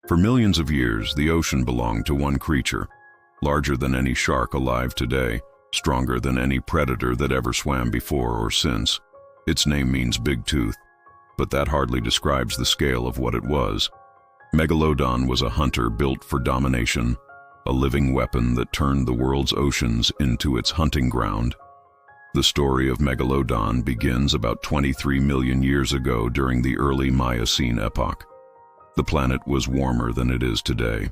For millions of years, the ocean belonged to one creature, larger than any shark alive today, stronger than any predator that ever swam before or since. Its name means big tooth, but that hardly describes the scale of what it was. Megalodon was a hunter built for domination, a living weapon that turned the world's oceans into its hunting ground. The story of Megalodon begins about 23 million years ago during the early Miocene epoch. The planet was warmer than it is today.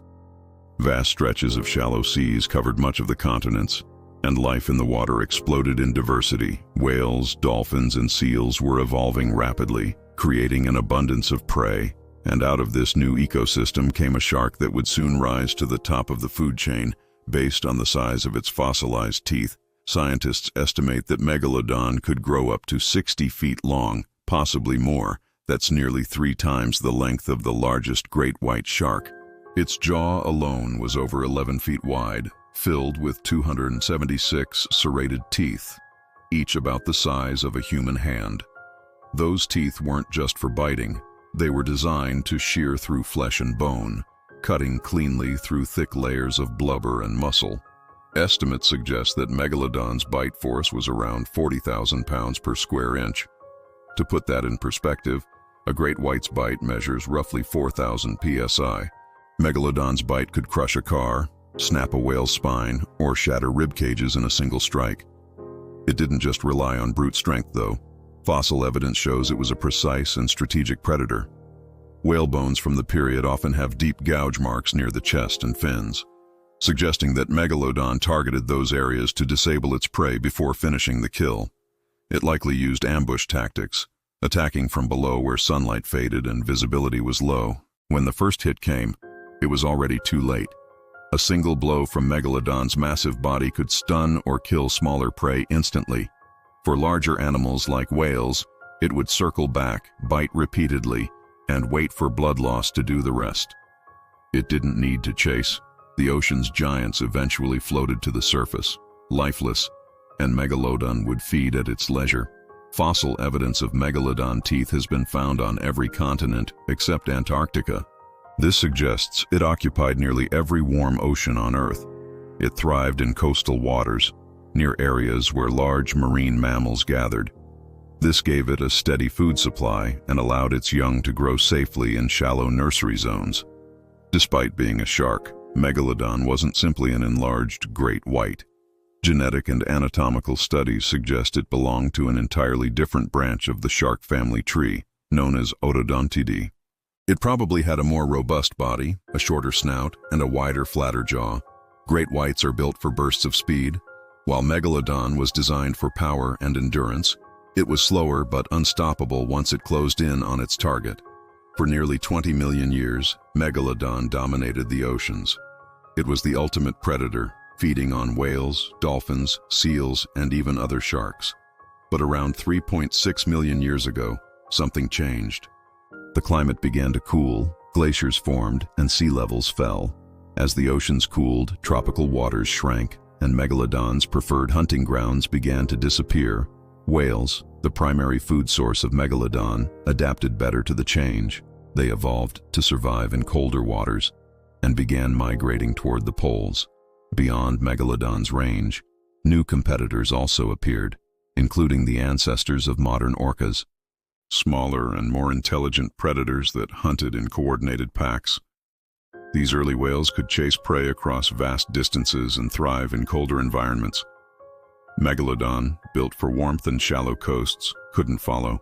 Vast stretches of shallow seas covered much of the continents, and life in the water exploded in diversity. Whales, dolphins, and seals were evolving rapidly, creating an abundance of prey. And out of this new ecosystem came a shark that would soon rise to the top of the food chain, based on the size of its fossilized teeth. Scientists estimate that Megalodon could grow up to 60 feet long, possibly more. That's nearly 3 times the length of the largest great white shark. Its jaw alone was over 11 feet wide, filled with 276 serrated teeth, each about the size of a human hand. Those teeth weren't just for biting. They were designed to shear through flesh and bone, cutting cleanly through thick layers of blubber and muscle. Estimates suggest that Megalodon's bite force was around 40,000 pounds per square inch. To put that in perspective, a great white's bite measures roughly 4,000 psi. Megalodon's bite could crush a car, snap a whale's spine, or shatter rib cages in a single strike. It didn't just rely on brute strength, though. Fossil evidence shows it was a precise and strategic predator. Whale bones from the period often have deep gouge marks near the chest and fins, suggesting that Megalodon targeted those areas to disable its prey before finishing the kill. It likely used ambush tactics, attacking from below where sunlight faded and visibility was low. When the first hit came, it was already too late. A single blow from Megalodon's massive body could stun or kill smaller prey instantly. For larger animals like whales, it would circle back, bite repeatedly, and wait for blood loss to do the rest. It didn't need to chase. The ocean's giants eventually floated to the surface, lifeless, and Megalodon would feed at its leisure. Fossil evidence of Megalodon teeth has been found on every continent except Antarctica. This suggests it occupied nearly every warm ocean on Earth. It thrived in coastal waters, near areas where large marine mammals gathered. This gave it a steady food supply and allowed its young to grow safely in shallow nursery zones. Despite being a shark, Megalodon wasn't simply an enlarged great white. Genetic and anatomical studies suggest it belonged to an entirely different branch of the shark family tree, known as Odontidae. It probably had a more robust body, a shorter snout, and a wider, flatter jaw. Great whites are built for bursts of speed, while Megalodon was designed for power and endurance. It was slower but unstoppable once it closed in on its target. For nearly 20 million years, Megalodon dominated the oceans. It was the ultimate predator, feeding on whales, dolphins, seals, and even other sharks. But around 3.6 million years ago, something changed. The climate began to cool, glaciers formed, and sea levels fell. As the oceans cooled, tropical waters shrank, and Megalodon's preferred hunting grounds began to disappear. Whales, the primary food source of Megalodon, adapted better to the change. They evolved to survive in colder waters and began migrating toward the poles. Beyond Megalodon's range, new competitors also appeared, including the ancestors of modern orcas, smaller and more intelligent predators that hunted in coordinated packs. These early whales could chase prey across vast distances and thrive in colder environments. Megalodon, built for warmth and shallow coasts, couldn't follow.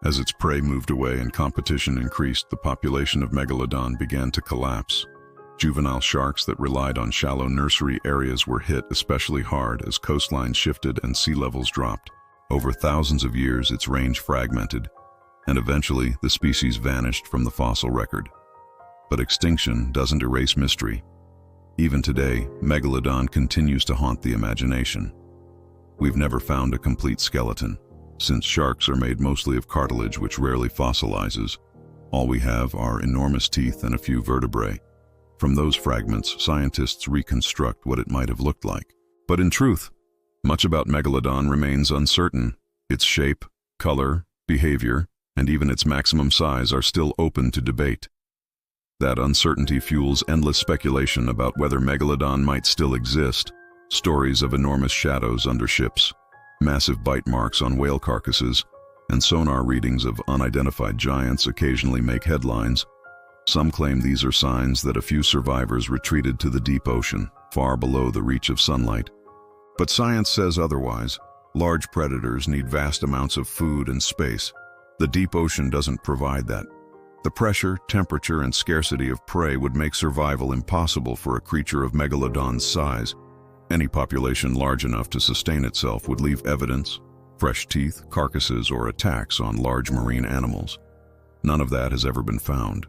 As its prey moved away and competition increased, the population of Megalodon began to collapse. Juvenile sharks that relied on shallow nursery areas were hit especially hard as coastlines shifted and sea levels dropped. Over thousands of years, its range fragmented, and eventually the species vanished from the fossil record. But extinction doesn't erase mystery. Even today, Megalodon continues to haunt the imagination. We've never found a complete skeleton. Since sharks are made mostly of cartilage which rarely fossilizes, all we have are enormous teeth and a few vertebrae. From those fragments, scientists reconstruct what it might have looked like. But in truth, much about Megalodon remains uncertain. Its shape, color, behavior, and even its maximum size are still open to debate. That uncertainty fuels endless speculation about whether Megalodon might still exist. Stories of enormous shadows under ships, massive bite marks on whale carcasses, and sonar readings of unidentified giants occasionally make headlines. Some claim these are signs that a few survivors retreated to the deep ocean, far below the reach of sunlight. But science says otherwise. Large predators need vast amounts of food and space. The deep ocean doesn't provide that. The pressure, temperature, and scarcity of prey would make survival impossible for a creature of Megalodon's size. Any population large enough to sustain itself would leave evidence, fresh teeth, carcasses, or attacks on large marine animals. None of that has ever been found.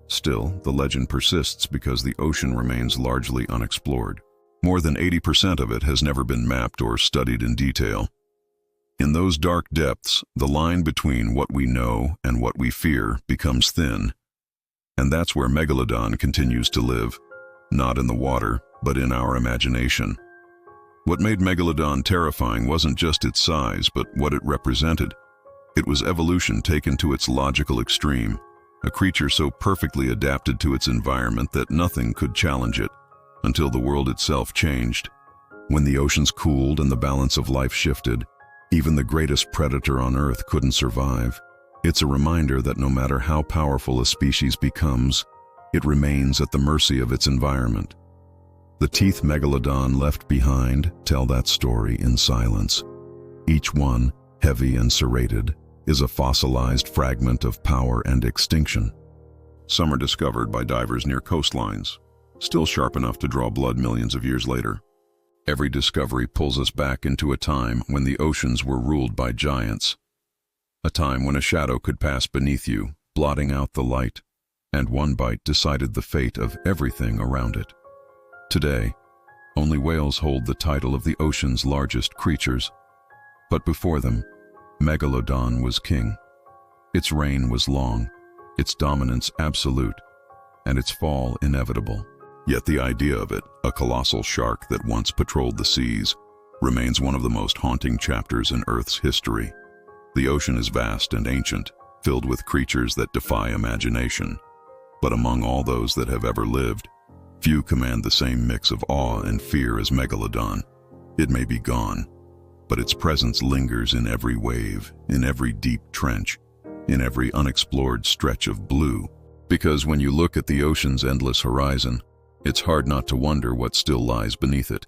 Still, the legend persists because the ocean remains largely unexplored. More than 80% of it has never been mapped or studied in detail. In those dark depths, the line between what we know and what we fear becomes thin. And that's where Megalodon continues to live, not in the water, but in our imagination. What made Megalodon terrifying wasn't just its size, but what it represented. It was evolution taken to its logical extreme, a creature so perfectly adapted to its environment that nothing could challenge it, until the world itself changed. When the oceans cooled and the balance of life shifted, even the greatest predator on Earth couldn't survive. It's a reminder that no matter how powerful a species becomes, it remains at the mercy of its environment. The teeth Megalodon left behind tell that story in silence. Each one, heavy and serrated, is a fossilized fragment of power and extinction. Some are discovered by divers near coastlines, still sharp enough to draw blood millions of years later. Every discovery pulls us back into a time when the oceans were ruled by giants. A time when a shadow could pass beneath you, blotting out the light, and one bite decided the fate of everything around it. Today, only whales hold the title of the ocean's largest creatures. But before them, Megalodon was king. Its reign was long, its dominance absolute, and its fall inevitable. Yet the idea of it, a colossal shark that once patrolled the seas, remains one of the most haunting chapters in Earth's history. The ocean is vast and ancient, filled with creatures that defy imagination. But among all those that have ever lived, few command the same mix of awe and fear as Megalodon. It may be gone, but its presence lingers in every wave, in every deep trench, in every unexplored stretch of blue. Because when you look at the ocean's endless horizon, it's hard not to wonder what still lies beneath it.